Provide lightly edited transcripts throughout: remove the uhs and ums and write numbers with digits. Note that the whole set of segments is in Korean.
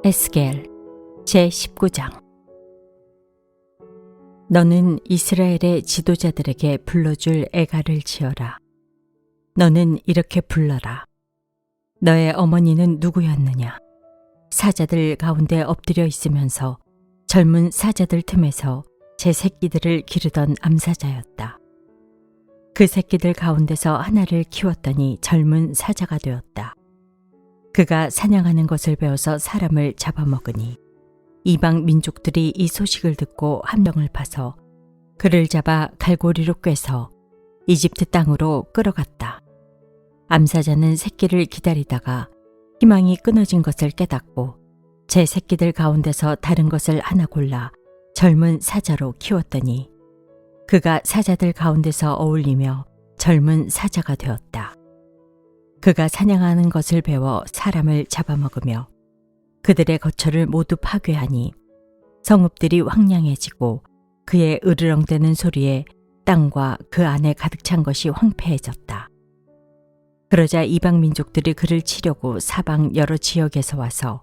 에스겔 제19장. 너는 이스라엘의 지도자들에게 불러줄 애가를 지어라. 너는 이렇게 불러라. 너의 어머니는 누구였느냐? 사자들 가운데 엎드려 있으면서 젊은 사자들 틈에서 제 새끼들을 기르던 암사자였다. 그 새끼들 가운데서 하나를 키웠더니 젊은 사자가 되었다. 그가 사냥하는 것을 배워서 사람을 잡아먹으니 이방 민족들이 이 소식을 듣고 함정을 파서 그를 잡아 갈고리로 꿰서 이집트 땅으로 끌어갔다. 암사자는 새끼를 기다리다가 희망이 끊어진 것을 깨닫고 제 새끼들 가운데서 다른 것을 하나 골라 젊은 사자로 키웠더니 그가 사자들 가운데서 어울리며 젊은 사자가 되었다. 그가 사냥하는 것을 배워 사람을 잡아먹으며 그들의 거처를 모두 파괴하니 성읍들이 황량해지고 그의 으르렁대는 소리에 땅과 그 안에 가득 찬 것이 황폐해졌다. 그러자 이방 민족들이 그를 치려고 사방 여러 지역에서 와서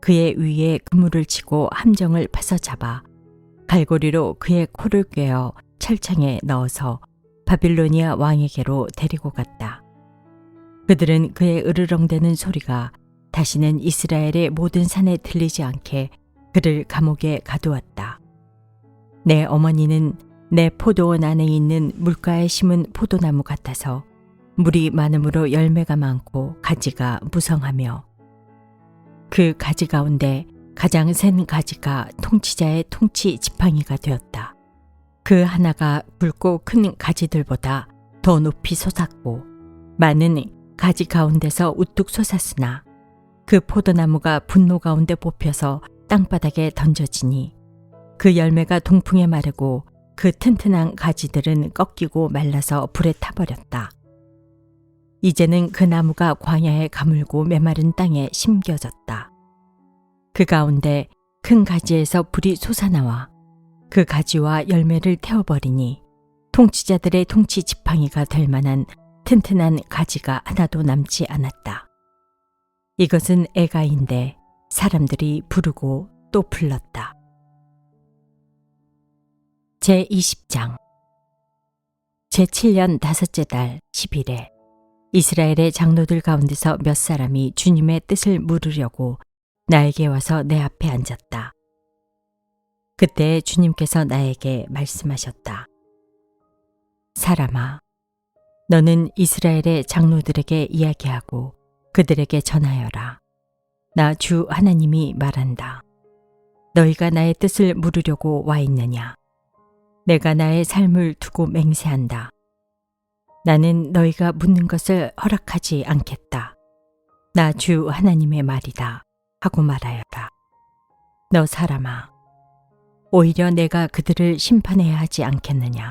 그의 위에 그물을 치고 함정을 파서 잡아 갈고리로 그의 코를 꿰어 철창에 넣어서 바빌로니아 왕에게로 데리고 갔다. 그들은 그의 으르렁대는 소리가 다시는 이스라엘의 모든 산에 들리지 않게 그를 감옥에 가두었다. 내 어머니는 내 포도원 안에 있는 물가에 심은 포도나무 같아서 물이 많음으로 열매가 많고 가지가 무성하며 그 가지 가운데 가장 센 가지가 통치자의 통치 지팡이가 되었다. 그 하나가 굵고 큰 가지들보다 더 높이 솟았고 많은 가지 가운데서 우뚝 솟았으나 그 포도나무가 분노 가운데 뽑혀서 땅바닥에 던져지니 그 열매가 동풍에 마르고 그 튼튼한 가지들은 꺾이고 말라서 불에 타버렸다. 이제는 그 나무가 광야에 가물고 메마른 땅에 심겨졌다. 그 가운데 큰 가지에서 불이 솟아나와 그 가지와 열매를 태워버리니 통치자들의 통치 지팡이가 될 만한 튼튼한 가지가 하나도 남지 않았다. 이것은 애가인데 사람들이 부르고 또 불렀다. 제20장. 제7년 5째 달 10일에 이스라엘의 장로들 가운데서 몇 사람이 주님의 뜻을 물으려고 나에게 와서 내 앞에 앉았다. 그때 주님께서 나에게 말씀하셨다. 사람아, 너는 이스라엘의 장로들에게 이야기하고 그들에게 전하여라. 나 주 하나님이 말한다. 너희가 나의 뜻을 물으려고 와 있느냐? 내가 나의 삶을 두고 맹세한다. 나는 너희가 묻는 것을 허락하지 않겠다. 나 주 하나님의 말이다. 하고 말하여라. 너 사람아, 오히려 내가 그들을 심판해야 하지 않겠느냐?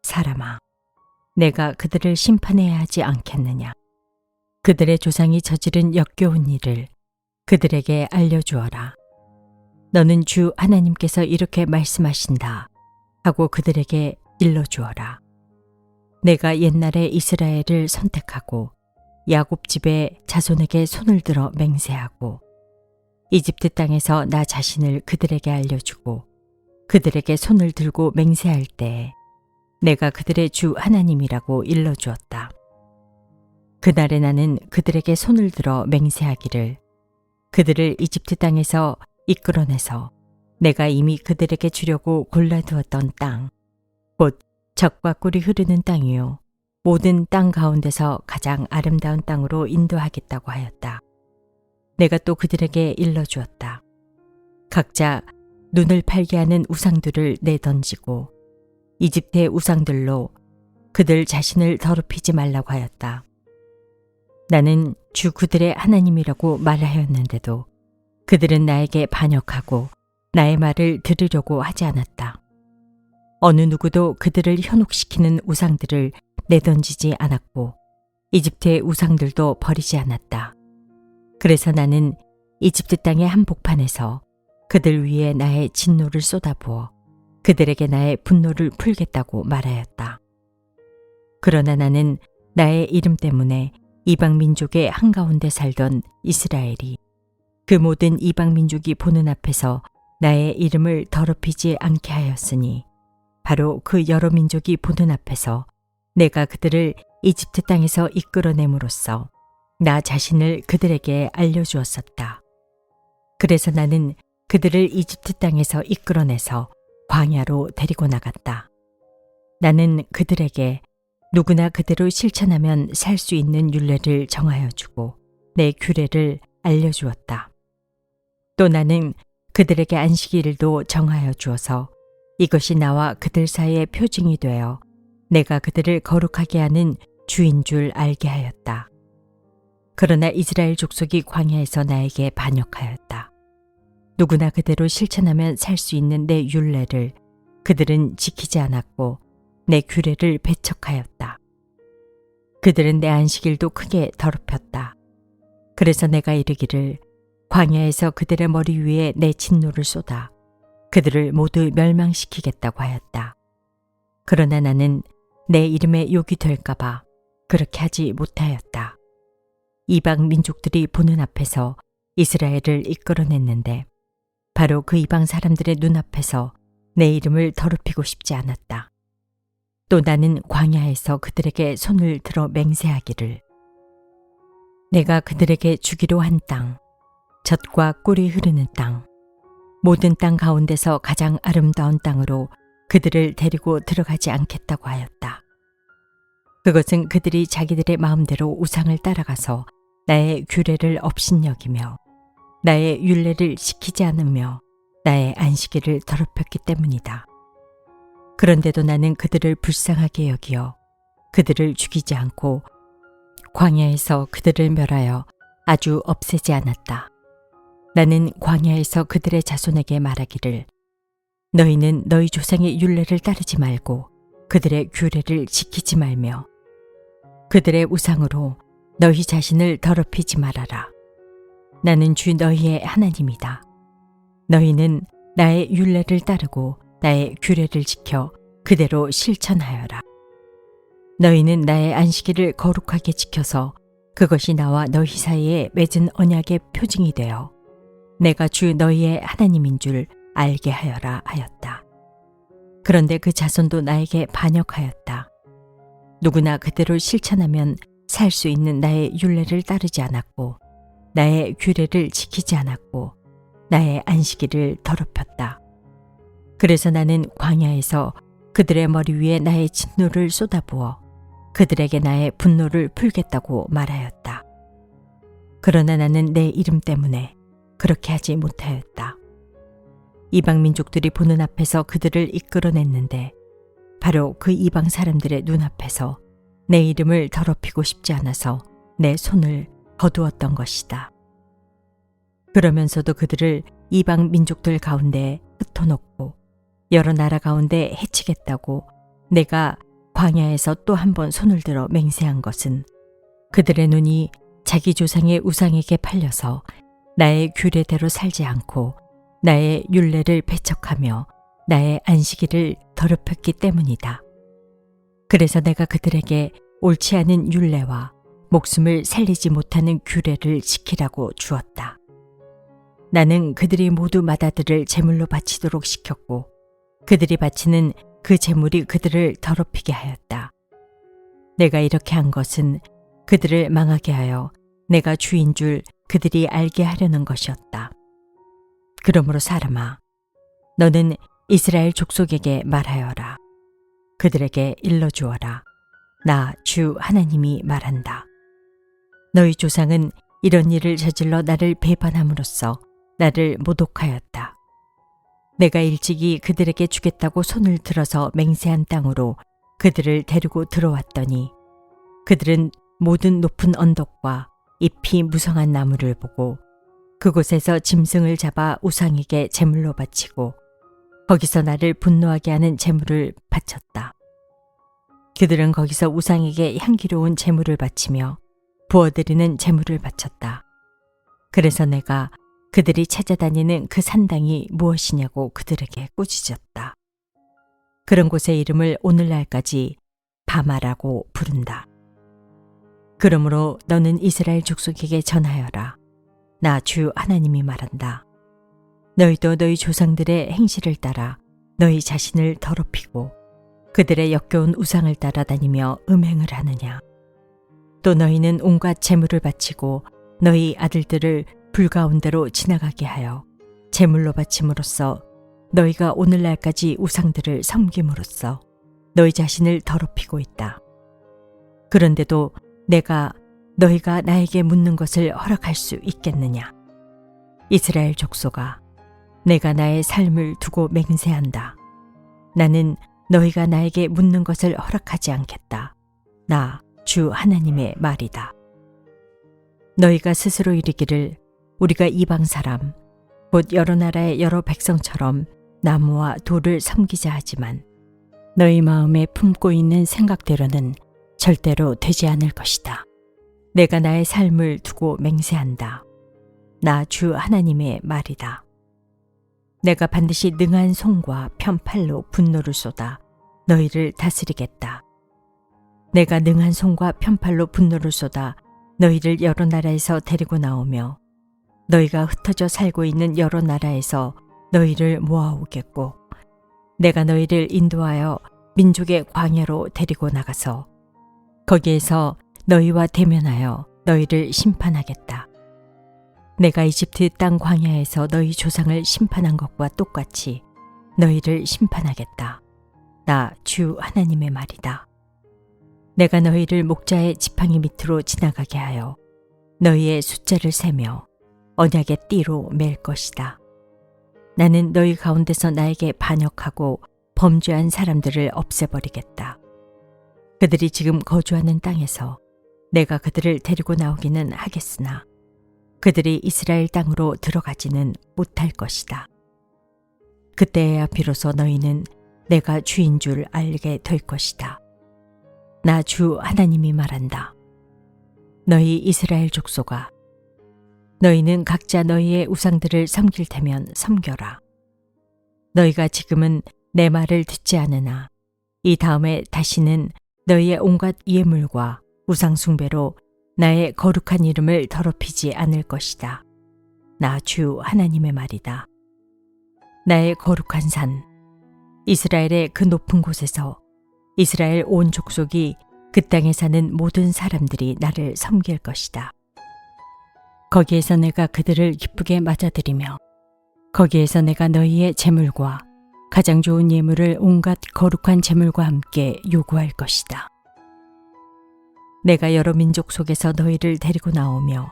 사람아, 내가 그들을 심판해야 하지 않겠느냐? 그들의 조상이 저지른 역겨운 일을 그들에게 알려주어라. 너는 주 하나님께서 이렇게 말씀하신다 하고 그들에게 일러주어라. 내가 옛날에 이스라엘을 선택하고 야곱 집의 자손에게 손을 들어 맹세하고 이집트 땅에서 나 자신을 그들에게 알려주고 그들에게 손을 들고 맹세할 때에 내가 그들의 주 하나님이라고 일러주었다. 그날에 나는 그들에게 손을 들어 맹세하기를 그들을 이집트 땅에서 이끌어내서 내가 이미 그들에게 주려고 골라두었던 땅, 곧 젖과 꿀이 흐르는 땅이요 모든 땅 가운데서 가장 아름다운 땅으로 인도하겠다고 하였다. 내가 또 그들에게 일러주었다. 각자 눈을 팔게 하는 우상들을 내던지고 이집트의 우상들로 그들 자신을 더럽히지 말라고 하였다. 나는 주 그들의 하나님이라고 말하였는데도 그들은 나에게 반역하고 나의 말을 들으려고 하지 않았다. 어느 누구도 그들을 현혹시키는 우상들을 내던지지 않았고 이집트의 우상들도 버리지 않았다. 그래서 나는 이집트 땅의 한복판에서 그들 위에 나의 진노를 쏟아부어 그들에게 나의 분노를 풀겠다고 말하였다. 그러나 나는 나의 이름 때문에 이방 민족의 한가운데 살던 이스라엘이 그 모든 이방 민족이 보는 앞에서 나의 이름을 더럽히지 않게 하였으니 바로 그 여러 민족이 보는 앞에서 내가 그들을 이집트 땅에서 이끌어냄으로써 나 자신을 그들에게 알려주었었다. 그래서 나는 그들을 이집트 땅에서 이끌어내서 광야로 데리고 나갔다. 나는 그들에게 누구나 그대로 실천하면 살 수 있는 율례를 정하여 주고 내 규례를 알려주었다. 또 나는 그들에게 안식일도 정하여 주어서 이것이 나와 그들 사이의 표징이 되어 내가 그들을 거룩하게 하는 주인 줄 알게 하였다. 그러나 이스라엘 족속이 광야에서 나에게 반역하였다. 누구나 그대로 실천하면 살 수 있는 내 율례를 그들은 지키지 않았고 내 규례를 배척하였다. 그들은 내 안식일도 크게 더럽혔다. 그래서 내가 이르기를 광야에서 그들의 머리 위에 내 진노를 쏟아 그들을 모두 멸망시키겠다고 하였다. 그러나 나는 내 이름에 욕이 될까봐 그렇게 하지 못하였다. 이방 민족들이 보는 앞에서 이스라엘을 이끌어냈는데 바로 그 이방 사람들의 눈앞에서 내 이름을 더럽히고 싶지 않았다. 또 나는 광야에서 그들에게 손을 들어 맹세하기를 내가 그들에게 주기로 한 땅, 젖과 꿀이 흐르는 땅, 모든 땅 가운데서 가장 아름다운 땅으로 그들을 데리고 들어가지 않겠다고 하였다. 그것은 그들이 자기들의 마음대로 우상을 따라가서 나의 규례를 업신여기며 나의 율례를 지키지 않으며 나의 안식일을 더럽혔기 때문이다. 그런데도 나는 그들을 불쌍하게 여기어 그들을 죽이지 않고 광야에서 그들을 멸하여 아주 없애지 않았다. 나는 광야에서 그들의 자손에게 말하기를 너희는 너희 조상의 율례를 따르지 말고 그들의 규례를 지키지 말며 그들의 우상으로 너희 자신을 더럽히지 말아라. 나는 주 너희의 하나님이다. 너희는 나의 율례를 따르고 나의 규례를 지켜 그대로 실천하여라. 너희는 나의 안식일을 거룩하게 지켜서 그것이 나와 너희 사이에 맺은 언약의 표징이 되어 내가 주 너희의 하나님인 줄 알게 하여라 하였다. 그런데 그 자손도 나에게 반역하였다. 누구나 그대로 실천하면 살 수 있는 나의 율례를 따르지 않았고 나의 규례를 지키지 않았고 나의 안식일을 더럽혔다. 그래서 나는 광야에서 그들의 머리 위에 나의 진노를 쏟아부어 그들에게 나의 분노를 풀겠다고 말하였다. 그러나 나는 내 이름 때문에 그렇게 하지 못하였다. 이방 민족들이 보는 앞에서 그들을 이끌어냈는데 바로 그 이방 사람들의 눈앞에서 내 이름을 더럽히고 싶지 않아서 내 손을 거두었던 것이다. 그러면서도 그들을 이방 민족들 가운데 흩어놓고 여러 나라 가운데 해치겠다고 내가 광야에서 또 한 번 손을 들어 맹세한 것은 그들의 눈이 자기 조상의 우상에게 팔려서 나의 규례대로 살지 않고 나의 율례를 배척하며 나의 안식일을 더럽혔기 때문이다. 그래서 내가 그들에게 옳지 않은 율례와 목숨을 살리지 못하는 규례를 지키라고 주었다. 나는 그들이 모두 맏아들을 제물로 바치도록 시켰고 그들이 바치는 그 제물이 그들을 더럽히게 하였다. 내가 이렇게 한 것은 그들을 망하게 하여 내가 주인 줄 그들이 알게 하려는 것이었다. 그러므로 사람아, 너는 이스라엘 족속에게 말하여라. 그들에게 일러주어라. 나 주 하나님이 말한다. 너희 조상은 이런 일을 저질러 나를 배반함으로써 나를 모독하였다. 내가 일찍이 그들에게 주겠다고 손을 들어서 맹세한 땅으로 그들을 데리고 들어왔더니 그들은 모든 높은 언덕과 잎이 무성한 나무를 보고 그곳에서 짐승을 잡아 우상에게 제물로 바치고 거기서 나를 분노하게 하는 제물을 바쳤다. 그들은 거기서 우상에게 향기로운 제물을 바치며 부어드리는 제물을 바쳤다. 그래서 내가 그들이 찾아다니는 그 산당이 무엇이냐고 그들에게 꾸짖었다. 그런 곳의 이름을 오늘날까지 바마라고 부른다. 그러므로 너는 이스라엘 족속에게 전하여라. 나 주 하나님이 말한다. 너희도 너희 조상들의 행실을 따라 너희 자신을 더럽히고 그들의 역겨운 우상을 따라다니며 음행을 하느냐. 또 너희는 온갖 제물을 바치고 너희 아들들을 불 가운데로 지나가게 하여 제물로 바침으로써 너희가 오늘날까지 우상들을 섬김으로써 너희 자신을 더럽히고 있다. 그런데도 내가 너희가 나에게 묻는 것을 허락할 수 있겠느냐. 이스라엘 족속아, 내가 나의 삶을 두고 맹세한다. 나는 너희가 나에게 묻는 것을 허락하지 않겠다. 나 주 하나님의 말이다. 너희가 스스로 이르기를 우리가 이방 사람 곧 여러 나라의 여러 백성처럼 나무와 돌을 섬기자 하지만 너희 마음에 품고 있는 생각대로는 절대로 되지 않을 것이다. 내가 나의 삶을 두고 맹세한다. 나 주 하나님의 말이다. 내가 반드시 능한 손과 편팔로 분노를 쏟아 너희를 다스리겠다. 내가 능한 손과 편팔로 분노를 쏟아 너희를 여러 나라에서 데리고 나오며 너희가 흩어져 살고 있는 여러 나라에서 너희를 모아오겠고 내가 너희를 인도하여 민족의 광야로 데리고 나가서 거기에서 너희와 대면하여 너희를 심판하겠다. 내가 이집트 땅 광야에서 너희 조상을 심판한 것과 똑같이 너희를 심판하겠다. 나 주 하나님의 말이다. 내가 너희를 목자의 지팡이 밑으로 지나가게 하여 너희의 숫자를 세며 언약의 띠로 맬 것이다. 나는 너희 가운데서 나에게 반역하고 범죄한 사람들을 없애버리겠다. 그들이 지금 거주하는 땅에서 내가 그들을 데리고 나오기는 하겠으나 그들이 이스라엘 땅으로 들어가지는 못할 것이다. 그때야 비로소 너희는 내가 주인 줄 알게 될 것이다. 나 주 하나님이 말한다. 너희 이스라엘 족속아, 너희는 각자 너희의 우상들을 섬길 테면 섬겨라. 너희가 지금은 내 말을 듣지 않으나 이 다음에 다시는 너희의 온갖 예물과 우상 숭배로 나의 거룩한 이름을 더럽히지 않을 것이다. 나 주 하나님의 말이다. 나의 거룩한 산, 이스라엘의 그 높은 곳에서 이스라엘 온 족속이 그 땅에 사는 모든 사람들이 나를 섬길 것이다. 거기에서 내가 그들을 기쁘게 맞아들이며 거기에서 내가 너희의 제물과 가장 좋은 예물을 온갖 거룩한 제물과 함께 요구할 것이다. 내가 여러 민족 속에서 너희를 데리고 나오며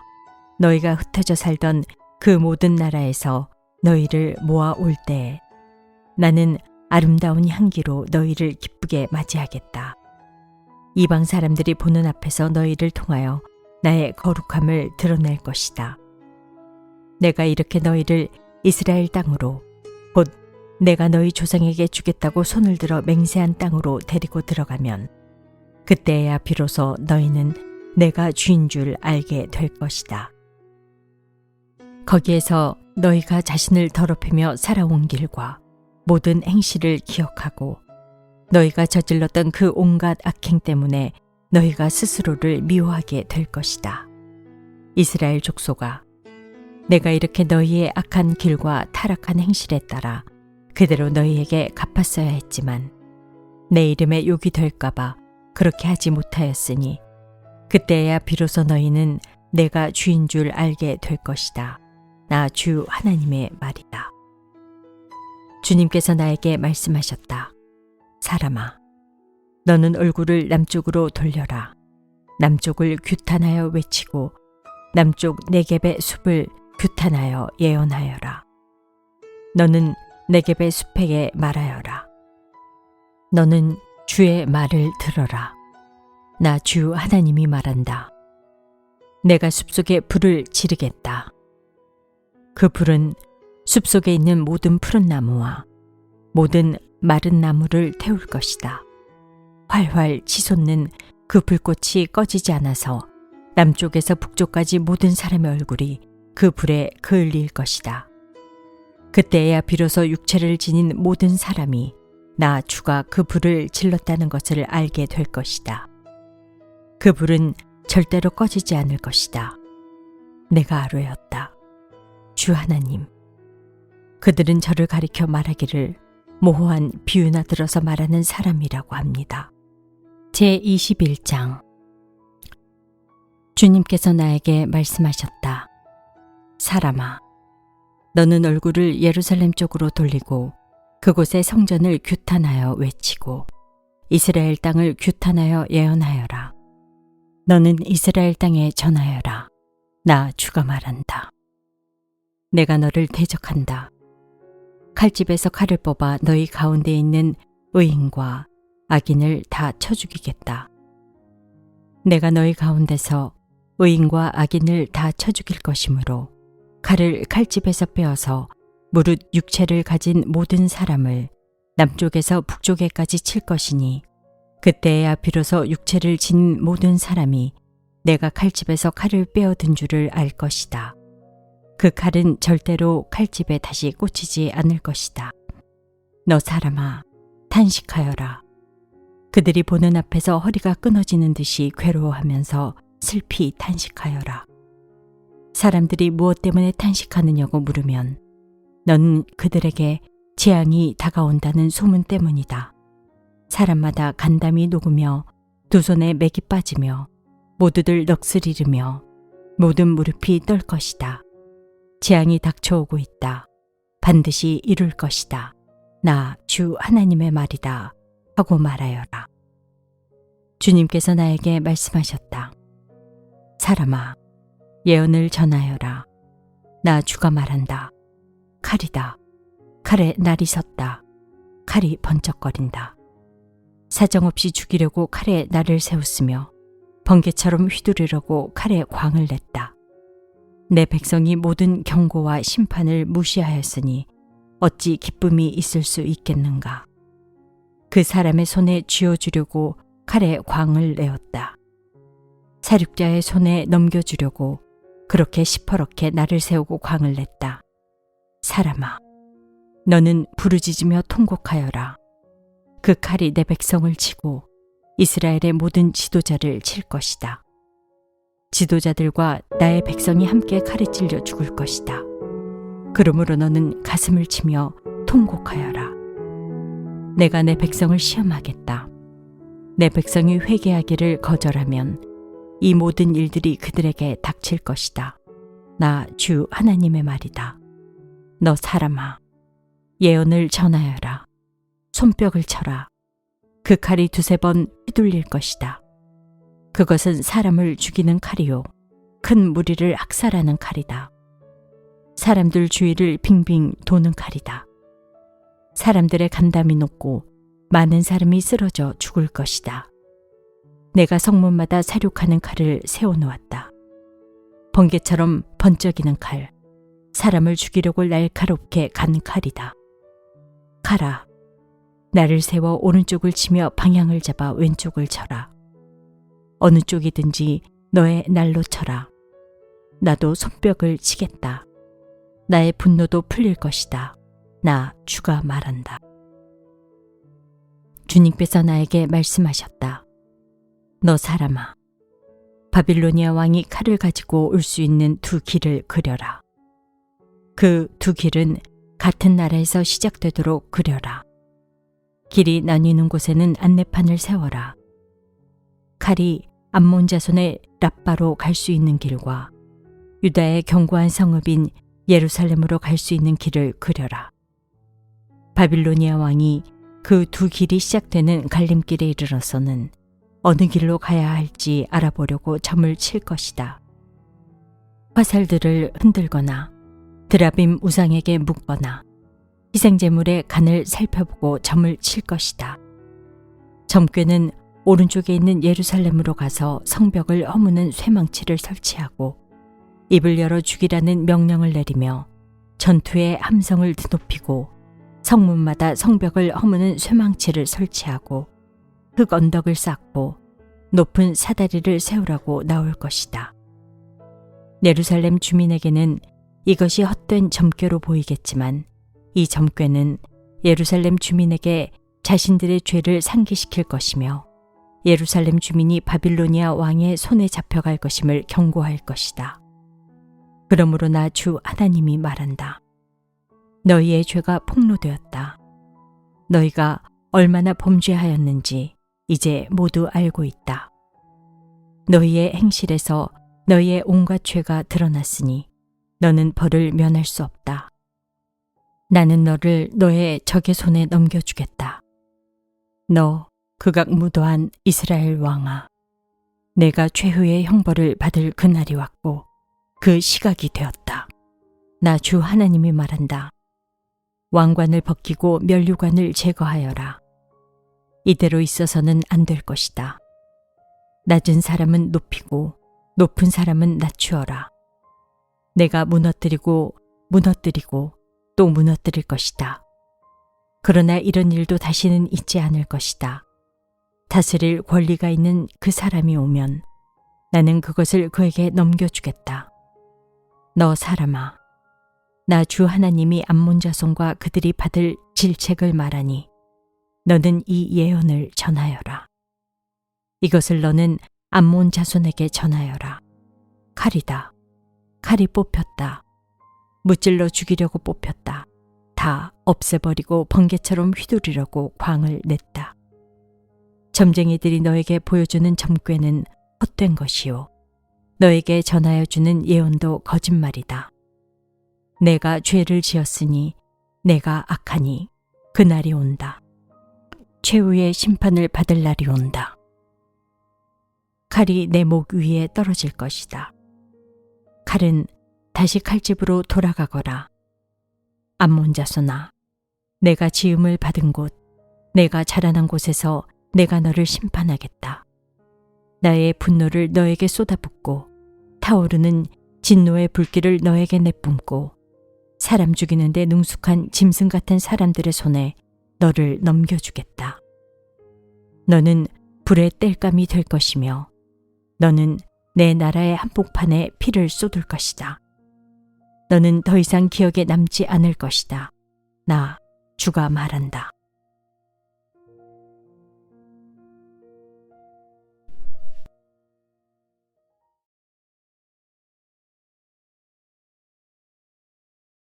너희가 흩어져 살던 그 모든 나라에서 너희를 모아 올 때에 나는 아름다운 향기로 너희를 기쁘게 맞이하겠다. 이방 사람들이 보는 앞에서 너희를 통하여 나의 거룩함을 드러낼 것이다. 내가 이렇게 너희를 이스라엘 땅으로 곧 내가 너희 조상에게 주겠다고 손을 들어 맹세한 땅으로 데리고 들어가면 그때야 비로소 너희는 내가 주인 줄 알게 될 것이다. 거기에서 너희가 자신을 더럽히며 살아온 길과 모든 행실을 기억하고 너희가 저질렀던 그 온갖 악행 때문에 너희가 스스로를 미워하게 될 것이다. 이스라엘 족속아, 내가 이렇게 너희의 악한 길과 타락한 행실에 따라 그대로 너희에게 갚았어야 했지만 내 이름에 욕이 될까봐 그렇게 하지 못하였으니 그때야 비로소 너희는 내가 주인 줄 알게 될 것이다. 나 주 하나님의 말이다. 주님께서 나에게 말씀하셨다. 사람아, 너는 얼굴을 남쪽으로 돌려라. 남쪽을 규탄하여 외치고 남쪽 네겝의 숲을 규탄하여 예언하여라. 너는 네겝의 숲에게 말하여라. 너는 주의 말을 들어라. 나 주 하나님이 말한다. 내가 숲속에 불을 지르겠다. 그 불은 숲속에 있는 모든 푸른 나무와 모든 마른 나무를 태울 것이다. 활활 치솟는 그 불꽃이 꺼지지 않아서 남쪽에서 북쪽까지 모든 사람의 얼굴이 그 불에 그을릴 것이다. 그때야 비로소 육체를 지닌 모든 사람이 나 주가 그 불을 질렀다는 것을 알게 될 것이다. 그 불은 절대로 꺼지지 않을 것이다. 내가 아뢰었다. 주 하나님. 그들은 저를 가리켜 말하기를 모호한 비유나 들어서 말하는 사람이라고 합니다. 제21장. 주님께서 나에게 말씀하셨다. 사람아, 너는 얼굴을 예루살렘 쪽으로 돌리고 그곳의 성전을 규탄하여 외치고 이스라엘 땅을 규탄하여 예언하여라. 너는 이스라엘 땅에 전하여라. 나 주가 말한다. 내가 너를 대적한다. 칼집에서 칼을 뽑아 너희 가운데 있는 의인과 악인을 다 쳐 죽이겠다. 내가 너희 가운데서 의인과 악인을 다 쳐 죽일 것이므로 칼을 칼집에서 빼어서 무릇 육체를 가진 모든 사람을 남쪽에서 북쪽에까지 칠 것이니 그때야 비로소 육체를 진 모든 사람이 내가 칼집에서 칼을 빼어든 줄을 알 것이다. 그 칼은 절대로 칼집에 다시 꽂히지 않을 것이다. 너 사람아, 탄식하여라. 그들이 보는 앞에서 허리가 끊어지는 듯이 괴로워하면서 슬피 탄식하여라. 사람들이 무엇 때문에 탄식하느냐고 물으면 너는 그들에게 재앙이 다가온다는 소문 때문이다. 사람마다 간담이 녹으며 두 손에 맥이 빠지며 모두들 넋을 잃으며 모든 무릎이 떨 것이다. 재앙이 닥쳐오고 있다. 반드시 이룰 것이다. 나 주 하나님의 말이다. 하고 말하여라. 주님께서 나에게 말씀하셨다. 사람아, 예언을 전하여라. 나 주가 말한다. 칼이다. 칼에 날이 섰다. 칼이 번쩍거린다. 사정없이 죽이려고 칼에 날을 세웠으며 번개처럼 휘두르려고 칼에 광을 냈다. 내 백성이 모든 경고와 심판을 무시하였으니 어찌 기쁨이 있을 수 있겠는가. 그 사람의 손에 쥐어주려고 칼에 광을 내었다. 사륙자의 손에 넘겨주려고 그렇게 시퍼렇게 날을 세우고 광을 냈다. 사람아, 너는 부르짖으며 통곡하여라. 그 칼이 내 백성을 치고 이스라엘의 모든 지도자를 칠 것이다. 지도자들과 나의 백성이 함께 칼에 찔려 죽을 것이다. 그러므로 너는 가슴을 치며 통곡하여라. 내가 내 백성을 시험하겠다. 내 백성이 회개하기를 거절하면 이 모든 일들이 그들에게 닥칠 것이다. 나 주 하나님의 말이다. 너 사람아, 예언을 전하여라. 손뼉을 쳐라. 그 칼이 두세 번 휘둘릴 것이다. 그것은 사람을 죽이는 칼이요, 큰 무리를 학살하는 칼이다. 사람들 주위를 빙빙 도는 칼이다. 사람들의 간담이 높고 많은 사람이 쓰러져 죽을 것이다. 내가 성문마다 사륙하는 칼을 세워놓았다. 번개처럼 번쩍이는 칼, 사람을 죽이려고 날카롭게 간 칼이다. 칼아, 나를 세워 오른쪽을 치며 방향을 잡아 왼쪽을 쳐라. 어느 쪽이든지 너의 날로 쳐라. 나도 손뼉을 치겠다. 나의 분노도 풀릴 것이다. 나 주가 말한다. 주님께서 나에게 말씀하셨다. 너 사람아, 바빌로니아 왕이 칼을 가지고 올 수 있는 두 길을 그려라. 그 두 길은 같은 나라에서 시작되도록 그려라. 길이 나뉘는 곳에는 안내판을 세워라. 칼이 암몬 자손의 랍바로 갈 수 있는 길과 유다의 견고한 성읍인 예루살렘으로 갈 수 있는 길을 그려라. 바빌로니아 왕이 그 두 길이 시작되는 갈림길에 이르러서는 어느 길로 가야 할지 알아보려고 점을 칠 것이다. 화살들을 흔들거나 드라빔 우상에게 묻거나 희생제물의 간을 살펴보고 점을 칠 것이다. 점괘는 오른쪽에 있는 예루살렘으로 가서 성벽을 허무는 쇠망치를 설치하고 입을 열어 죽이라는 명령을 내리며 전투의 함성을 드높이고 성문마다 성벽을 허무는 쇠망치를 설치하고 흙 언덕을 쌓고 높은 사다리를 세우라고 나올 것이다. 예루살렘 주민에게는 이것이 헛된 점괘로 보이겠지만 이 점괘는 예루살렘 주민에게 자신들의 죄를 상기시킬 것이며 예루살렘 주민이 바빌로니아 왕의 손에 잡혀갈 것임을 경고할 것이다. 그러므로 나 주 하나님이 말한다. 너희의 죄가 폭로되었다. 너희가 얼마나 범죄하였는지 이제 모두 알고 있다. 너희의 행실에서 너희의 온갖 죄가 드러났으니 너는 벌을 면할 수 없다. 나는 너를 너의 적의 손에 넘겨주겠다. 너 극악무도한 이스라엘 왕아, 내가 최후의 형벌을 받을 그날이 왔고 그 시각이 되었다. 나 주 하나님이 말한다. 왕관을 벗기고 면류관을 제거하여라. 이대로 있어서는 안 될 것이다. 낮은 사람은 높이고 높은 사람은 낮추어라. 내가 무너뜨리고 또 무너뜨릴 것이다. 그러나 이런 일도 다시는 있지 않을 것이다. 다스릴 권리가 있는 그 사람이 오면 나는 그것을 그에게 넘겨주겠다. 너 사람아, 나 주 하나님이 암몬 자손과 그들이 받을 질책을 말하니 너는 이 예언을 전하여라. 이것을 너는 암몬 자손에게 전하여라. 칼이다. 칼이 뽑혔다. 무찔러 죽이려고 뽑혔다. 다 없애버리고 번개처럼 휘두르려고 광을 냈다. 점쟁이들이 너에게 보여주는 점괘는 헛된 것이요. 너에게 전하여 주는 예언도 거짓말이다. 내가 죄를 지었으니 내가 악하니 그날이 온다. 최후의 심판을 받을 날이 온다. 칼이 내 목 위에 떨어질 것이다. 칼은 다시 칼집으로 돌아가거라. 암몬 자손아, 내가 지음을 받은 곳, 내가 자라난 곳에서 내가 너를 심판하겠다. 나의 분노를 너에게 쏟아붓고 타오르는 진노의 불길을 너에게 내뿜고 사람 죽이는데 능숙한 짐승 같은 사람들의 손에 너를 넘겨주겠다. 너는 불의 땔감이 될 것이며 너는 내 나라의 한복판에 피를 쏟을 것이다. 너는 더 이상 기억에 남지 않을 것이다. 나 주가 말한다.